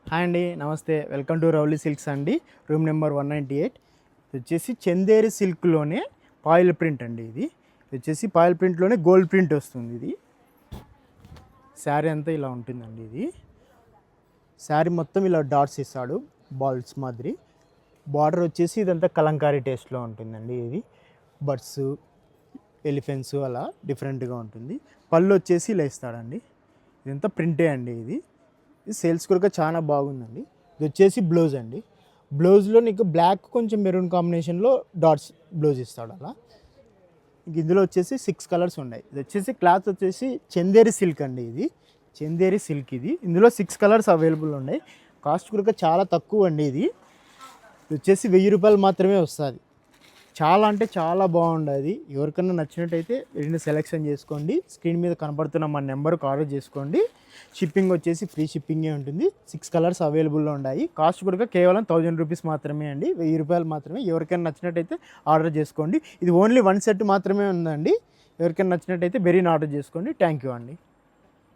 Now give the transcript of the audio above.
Hi అండి, నమస్తే. Welcome to Rowley silks అండి. Room number 198. ఇది వచ్చేసి చందేరి సిల్క్లోనే పాయిల్ ప్రింట్ అండి. ఇది వచ్చేసి పాయిల్ ప్రింట్లోనే గోల్డ్ ప్రింట్ వస్తుంది. ఇది శారీ అంతా ఇలా ఉంటుందండి. ఇది శారీ మొత్తం ఇలా డాట్స్ ఇస్తాడు, బాల్స్ మాదిరి. బార్డర్ వచ్చేసి ఇదంతా కలంకారీ టేస్ట్లో ఉంటుందండి. ఇది బర్డ్స్, ఎలిఫెంట్స్ అలా డిఫరెంట్గా ఉంటుంది. పళ్ళు వచ్చేసి ఇలా ఇస్తాడండి. ఇదంతా ప్రింటే అండి. ఇది సేల్స్ కూడా చాలా బాగుందండి. ఇది వచ్చేసి బ్లౌజ్ అండి. బ్లౌజ్లో నీకు బ్లాక్ కొంచెం మెరూన్ కాంబినేషన్లో డాట్స్ బ్లౌజ్ ఇస్తాడు అలా. ఇందులో వచ్చేసి 6 కలర్స్ ఉన్నాయి. ఇది వచ్చేసి క్లాత్ వచ్చేసి చందేరి సిల్క్ అండి. ఇది చందేరి సిల్క్. ఇందులో 6 కలర్స్ అవైలబుల్ ఉన్నాయి. కాస్ట్ కూడా చాలా తక్కువ అండి. ఇది వచ్చేసి 1000 రూపాయలు మాత్రమే వస్తుంది. చాలా అంటే చాలా బాగుండదు. ఎవరికన్నా నచ్చినట్టయితే రెండు సెలెక్షన్ చేసుకోండి. స్క్రీన్ మీద కనపడుతున్న మా నెంబర్కి ఆర్డర్ చేసుకోండి. షిప్పింగ్ వచ్చేసి ఫ్రీ షిప్పింగే ఉంటుంది. 6 కలర్స్ అవైలబుల్లో ఉన్నాయి. కాస్ట్ కూడా కేవలం 1000 రూపీస్ మాత్రమే అండి. 1000 రూపాయలు మాత్రమే. ఎవరికైనా నచ్చినట్టయితే ఆర్డర్ చేసుకోండి. ఇది ఓన్లీ 1 సెట్ మాత్రమే ఉందండి. ఎవరికైనా నచ్చినట్టయితే బెరీని ఆర్డర్ చేసుకోండి. థ్యాంక్ యూ అండి.